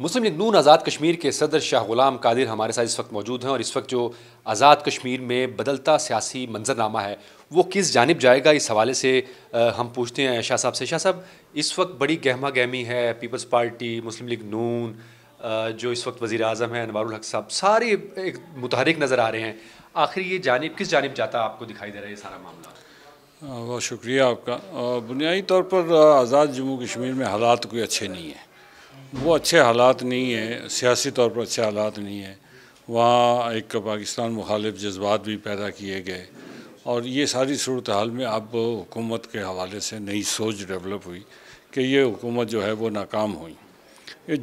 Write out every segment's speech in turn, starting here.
मुस्लिम league नून आज़ाद कश्मीर के सदर शाह गुलाम कादिर हमारे साथ इस वक्त मौजूद हैं और इस वक्त जो आज़ाद कश्मीर में बदलता सियासी मंजरनामा है वो किस जानिब जाएगा, इस हवाले से हम पूछते हैं शाह साहब से। शाह साहब, इस वक्त बड़ी गहमा गहमी है, पीपल्स पार्टी, मुस्लिम लीग नून, जो इस वक्त वज़ीर आज़म हैं अनवारुल हक साहब, सारे एक मुतहरिक नज़र आ रहे हैं। आखिर ये जानिब किस जानिब जाता आपको दिखाई दे रहा है ये सारा मामला? बहुत शुक्रिया आपका। बुनियादी तौर पर आज़ाद जम्मू कश्मीर में हालात कोई अच्छे नहीं हैं। वो अच्छे हालात नहीं हैं, सियासी तौर पर अच्छे हालात नहीं हैं। वहाँ एक पाकिस्तान मुखालिफ जज्बात भी पैदा किए गए और ये सारी सूरत हाल में अब हुकूमत के हवाले से नई सोच डेवलप हुई कि ये हुकूमत जो है वो नाकाम हुई।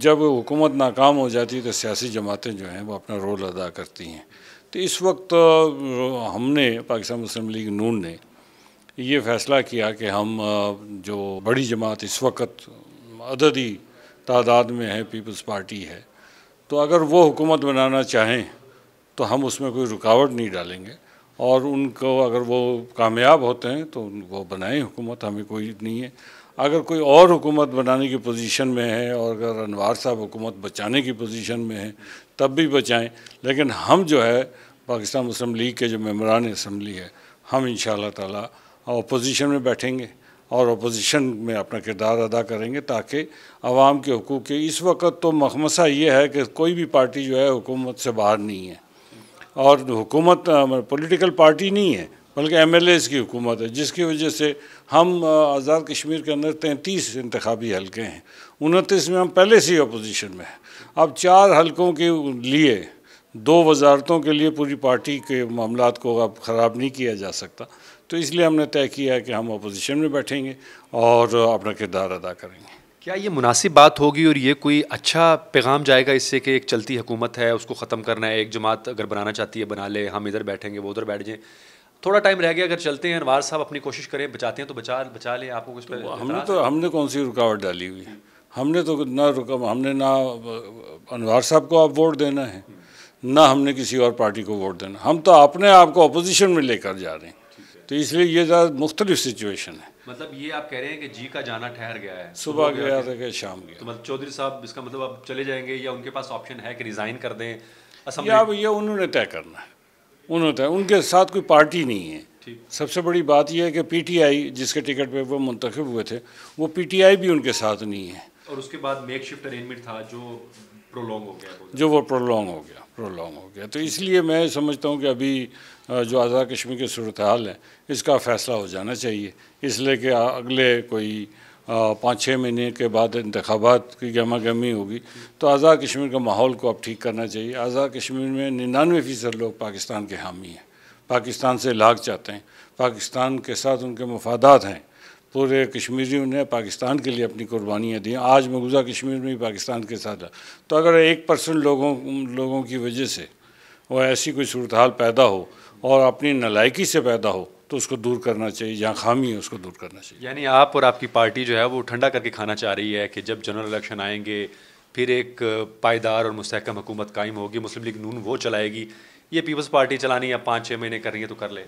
जब हुकूमत नाकाम हो जाती है तो सियासी जमातें जो हैं वो अपना रोल अदा करती हैं। तो इस वक्त हमने पाकिस्तान मुस्लिम लीग नून ने ये फ़ैसला किया कि हम जो बड़ी जमात इस वक्त अददी तादाद में है, पीपल्स पार्टी है, तो अगर वो हुकूमत बनाना चाहें तो हम उसमें कोई रुकावट नहीं डालेंगे और उनको अगर वो कामयाब होते हैं तो वो बनाएं हुकूमत, हमें कोई नहीं है। अगर कोई और हुकूमत बनाने की पोजीशन में है और अगर अनवार साहब हुकूमत बचाने की पोजीशन में है तब भी बचाएं, लेकिन हम जो है पाकिस्तान मुस्लिम लीग के जो मेंबरान असम्बली है, हम इंशाअल्लाह ताला अपोजिशन में बैठेंगे और अपोजिशन में अपना किरदार अदा करेंगे ताकि आवाम के हकूक़ के। इस वक्त तो मखमसा ये है कि कोई भी पार्टी जो है हुकूमत से बाहर नहीं है और हुकूमत पॉलिटिकल पार्टी नहीं है बल्कि MLAs की हुकूमत है, जिसकी वजह से हम आज़ाद कश्मीर के अंदर 33 इंतखाबी हलके हैं, 29 में हम पहले से ही अपोजिशन में हैं। अब 4 हलकों के लिए 2 वजारतों के लिए पूरी पार्टी के मामलात को अब ख़राब नहीं किया जा सकता, तो इसलिए हमने तय किया है कि हम अपोजिशन में बैठेंगे और अपना किरदार अदा करेंगे। क्या ये मुनासिब बात होगी और ये कोई अच्छा पैगाम जाएगा इससे कि एक चलती हुकूमत है उसको ख़त्म करना है, एक जमात अगर बनाना चाहती है बना ले, हम इधर बैठेंगे वो उधर बैठ जाएं, थोड़ा टाइम रह गया, अगर चलते हैं अनवार साहब अपनी कोशिश करें, बचाते हैं तो बचा ले, आपको कुछ तो हमने कौन सी रुकावट डाली हुई है? हमने तो हमने ना अनवार साहब को आप वोट देना है, ना हमने किसी और पार्टी को वोट देना। हम तो अपने आप को अपोजिशन में लेकर जा रहे हैं, तो इसलिए ये ज़्यादा मुख्तलिफ सिचुएशन है। मतलब ये आप कह रहे हैं कि जी का जाना ठहर गया है, सुबह गया था कि शाम गया। तो मतलब चौधरी साहब इसका मतलब अब चले जाएंगे या उनके पास ऑप्शन है कि रिज़ाइन कर दें असम्बली? या अब ये उन्होंने तय करना है, उन्होंने तय, उनके साथ कोई पार्टी नहीं है। सबसे बड़ी बात यह है कि PTI जिसके टिकट पे वो मुंतखब हुए थे वो PTI भी उनके साथ नहीं है और उसके बाद मेक शिफ्ट अरेंजमेंट था जो प्रोलॉन्ग हो गया, वो प्रोलॉन्ग हो गया। तो इसलिए मैं समझता हूँ कि अभी जो आज़ाद कश्मीर की सूरत हाल है इसका फ़ैसला हो जाना चाहिए, इसलिए कि अगले कोई 5-6 महीने के बाद इंतखाबात की गहमा गहमी होगी, तो आज़ाद कश्मीर का माहौल को अब ठीक करना चाहिए। आज़ाद कश्मीर में 99% लोग पाकिस्तान के हामी हैं, पाकिस्तान से इलाक़ चाहते हैं, पाकिस्तान के साथ उनके मफादात हैं। पूरे कश्मीरियों ने पाकिस्तान के लिए अपनी कुर्बानियाँ दी। आज मकबूजा कश्मीर में भी पाकिस्तान के साथ है, तो अगर 1% लोगों की वजह से वो ऐसी कोई सूरत हाल पैदा हो और अपनी नालायकी से पैदा हो तो उसको दूर करना चाहिए, जहाँ खामी है उसको दूर करना चाहिए। यानी आप और आपकी पार्टी जो है वो ठंडा करके खाना चाह रही है कि जब जनरल इलेक्शन आएंगे फिर एक पायदार और मुस्तहकम हुकूमत कायम होगी, मुस्लिम लीग नून वो चलाएगी, ये पीपल्स पार्टी चलानी है 5-6 महीने कर रही है तो कर ले।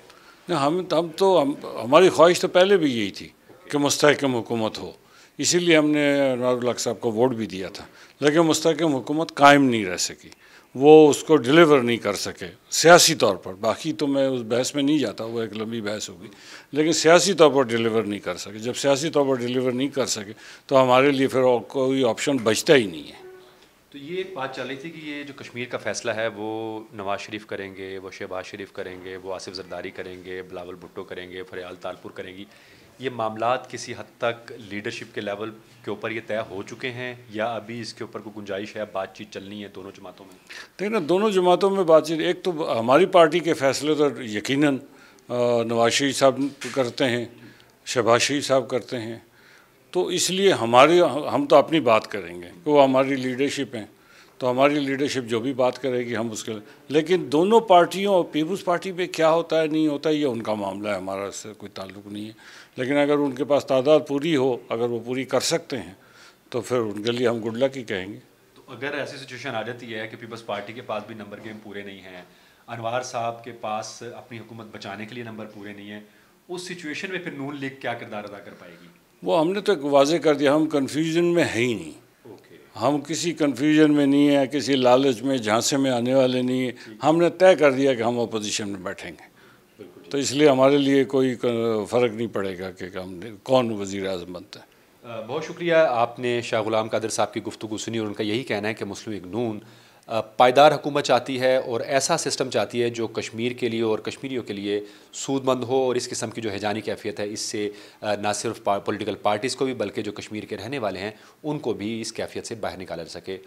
हमारी ख्वाहिश तो पहले भी यही थी कि मुस्तहकम हुकूमत हो, इसीलिए हमने अनवारुल हक साहब को वोट भी दिया था, लेकिन मुस्तहकम हुकूमत कायम नहीं रह सकी, वो उसको डिलीवर नहीं कर सके सियासी तौर पर। बाकी तो मैं उस बहस में नहीं जाता, वो एक लंबी बहस होगी, लेकिन सियासी तौर पर डिलीवर नहीं कर सके। जब सियासी तौर पर डिलीवर नहीं कर सके तो हमारे लिए फिर कोई ऑप्शन बचता ही नहीं है। तो ये एक बात चल रही थी कि ये जो कश्मीर का फ़ैसला है वो नवाज़ शरीफ करेंगे, वो शहबाज शरीफ करेंगे, वो आसिफ जरदारी करेंगे, बिलावल भुट्टो करेंगे, फरियाल तालपुर करेंगी। ये मामलात किसी हद तक लीडरशिप के लेवल के ऊपर ये तय हो चुके हैं या अभी इसके ऊपर कोई गुंजाइश है, बातचीत चलनी है दोनों जमातों में? देखिए ना, दोनों जमातों में बातचीत, एक तो हमारी पार्टी के फ़ैसले तो यकीनन नवाज शरीफ साहब करते हैं, शहबाज शरीफ साहब करते हैं, तो इसलिए हम तो अपनी बात करेंगे कि वो हमारी लीडरशिप हैं, तो हमारी लीडरशिप जो भी बात करेगी हम उसके, लेकिन दोनों पार्टियों और पीपल्स पार्टी पे क्या होता है नहीं होता है ये उनका मामला है, हमारा इससे कोई ताल्लुक़ नहीं है। लेकिन अगर उनके पास तादाद पूरी हो, अगर वो पूरी कर सकते हैं तो फिर उनके लिए हम गुड लक ही कहेंगे। तो अगर ऐसी सिचुएशन आ जाती है कि पीपल्स पार्टी के पास भी नंबर गेम पूरे नहीं हैं, अनवार साहब के पास अपनी हुकूमत बचाने के लिए नंबर पूरे नहीं है, उस सिचुएशन में फिर नून लीग क्या किरदार अदा कर पाएगी? वो हमने तो वाज़ेह कर दिया, हम कन्फ्यूजन में है ही नहीं। हम किसी कन्फ्यूजन में नहीं है, किसी लालच में झांसे में आने वाले नहीं है। हमने तय कर दिया कि हम अपोजिशन में बैठेंगे, तो इसलिए हमारे लिए कोई फ़र्क नहीं पड़ेगा कि हम कौन वज़ीर आज़म बनता है। बहुत शुक्रिया, आपने शाह गुलाम कादिर साहब की गुफ्तगू सुनी और उनका यही कहना है कि मुस्लिम लीग नून पायदार हुकूमत चाहती है और ऐसा सिस्टम चाहती है जो कश्मीर के लिए और कश्मीरियों के लिए सूदमंद हो, और इस किस्म की जो हैजानी कैफियत है इससे ना सिर्फ पॉलिटिकल पार्टीज़ को भी बल्कि जो कश्मीर के रहने वाले हैं उनको भी इस कैफियत से बाहर निकाला जा सके।